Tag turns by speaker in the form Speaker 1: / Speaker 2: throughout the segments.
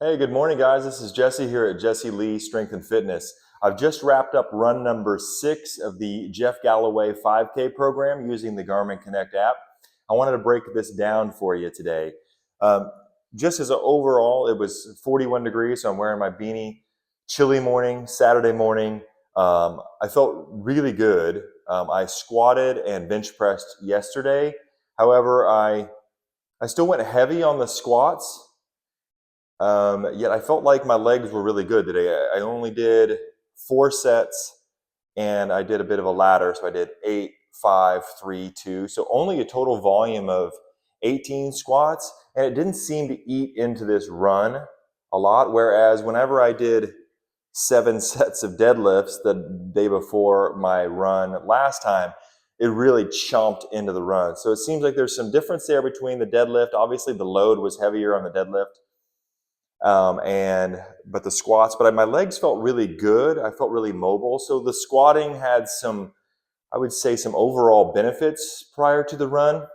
Speaker 1: Hey, good morning, guys. This is Jesse here at Jesse Lee Strength and Fitness. I've just wrapped up run number 6 of the Jeff Galloway 5K program using the Garmin Connect app. I wanted to break this down for you today. Um, just as an overall, it was 41 degrees, so I'm wearing my beanie. Chilly morning, Saturday morning. I felt really good. I squatted and bench pressed yesterday. However, I still went heavy on the squats. Yet I felt like my legs were really good today. I only did 4 sets and I did a bit of a ladder. So I did 8, 5, 3, 2. So only a total volume of 18 squats. And it didn't seem to eat into this run a lot. Whereas whenever I did 7 sets of deadlifts the day before my run last time, it really chomped into the run. So it seems like there's some difference there between the deadlift. Obviously, the load was heavier on the deadlift. But the squats, but my legs felt really good. I felt really mobile. So the squatting had some, I would say, some overall benefits prior to the run.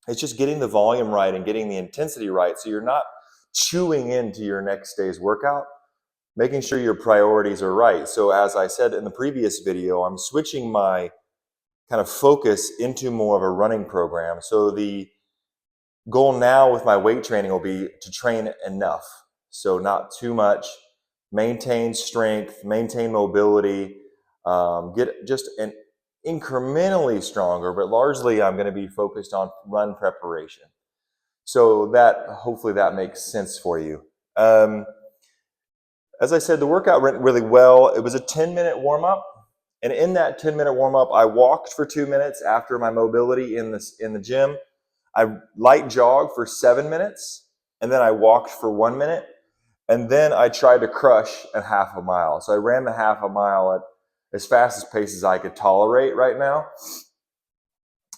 Speaker 1: It's just getting the volume right and getting the intensity right, so you're not chewing into your next day's workout, making sure your priorities are right. So as I said in the previous video, I'm switching my kind of focus into more of a running program. So the goal now with my weight training will be to train enough. So not too much, maintain strength, maintain mobility, get just an incrementally stronger, but largely I'm going to be focused on run preparation. So that hopefully that makes sense for you. As I said, the workout went really well. It was a 10-minute warm up. And in that 10-minute warm up, I walked for 2 minutes after my mobility in the gym. I light jogged for 7 minutes, and then I walked for 1 minute, and then I tried to crush a half a mile. So I ran the half a mile at as fast a pace as I could tolerate right now.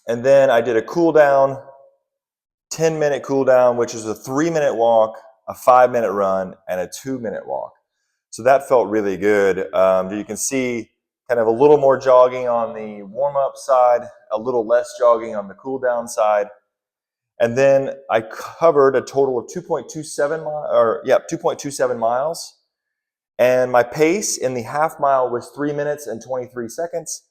Speaker 1: And then I did a cool down, 10-minute cool down, which is a 3-minute walk, a 5-minute run, and a 2-minute walk. So that felt really good. You can see kind of a little more jogging on the warm-up side, a little less jogging on the cool down side. And then I covered a total of 2.27 miles. And my pace in the half mile was 3 minutes and 23 seconds,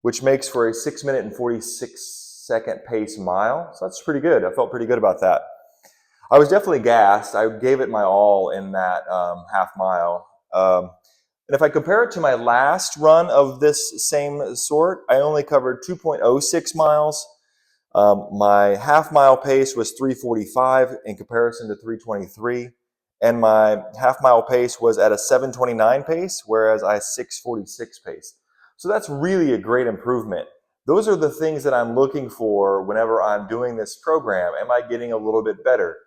Speaker 1: which makes for a 6 minute and 46-second pace mile. So that's pretty good. I felt pretty good about that. I was definitely gassed. I gave it my all in that half mile. And if I compare it to my last run of this same sort, I only covered 2.06 miles. My half mile pace was 3:45 in comparison to 3:23. And my half mile pace was at a 7:29 pace, whereas I 6:46 pace. So that's really a great improvement. Those are the things that I'm looking for whenever I'm doing this program. Am I getting a little bit better?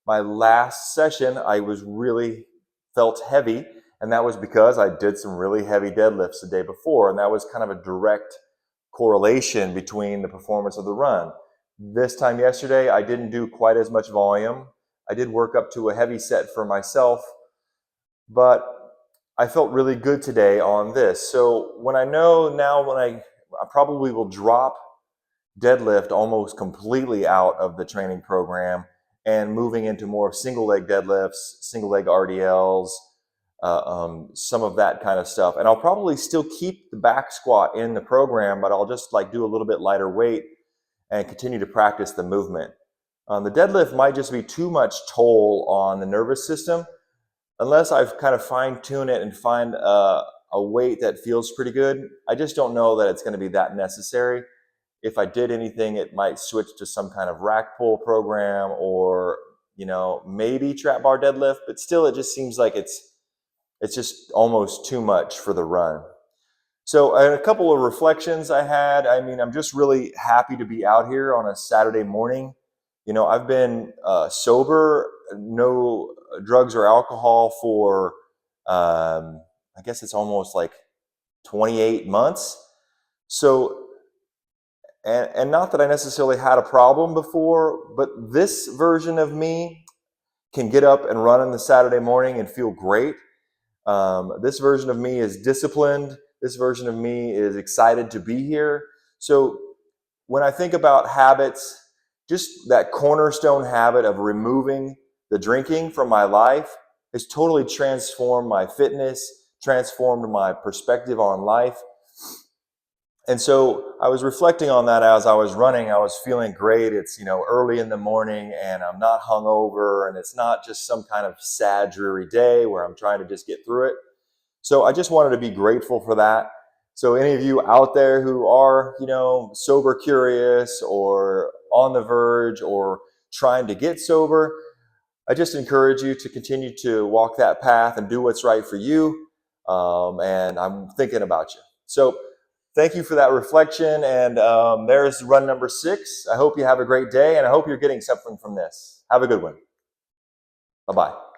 Speaker 1: My last session, I was really felt heavy, and that was because I did some really heavy deadlifts the day before, and that was kind of a direct correlation between the performance of the run. This time yesterday, I didn't do quite as much volume. I did work up to a heavy set for myself, but I felt really good today on this. So when I know now when I probably will drop deadlift almost completely out of the training program and moving into more single leg deadlifts, single leg RDLs, some of that kind of stuff. And I'll probably still keep the back squat in the program, but I'll just like do a little bit lighter weight and continue to practice the movement. The deadlift might just be too much toll on the nervous system unless I've kind of fine-tuned it and find a weight that feels pretty good. I just don't know that it's going to be that necessary. If I did anything, it might switch to some kind of rack pull program or, maybe trap bar deadlift, but still it just seems like it's just almost too much for the run. So a couple of reflections I had. I mean, I'm just really happy to be out here on a Saturday morning. I've been sober, no drugs or alcohol for, I guess it's almost like 28 months. So, and not that I necessarily had a problem before, but this version of me can get up and run on the Saturday morning and feel great. This version of me is disciplined. This version of me is excited to be here. So when I think about habits, just that cornerstone habit of removing the drinking from my life It's totally transformed my fitness, transformed my perspective on life. And so I was reflecting on that as I was running. I was feeling great. It's, early in the morning and I'm not hungover, and it's not just some kind of sad, dreary day where I'm trying to just get through it. So I just wanted to be grateful for that. So any of you out there who are, sober curious or on the verge or trying to get sober, I just encourage you to continue to walk that path and do what's right for you. And I'm thinking about you. So thank you for that reflection. And there's run number 6. I hope you have a great day, and I hope you're getting something from this. Have a good one. Bye-bye.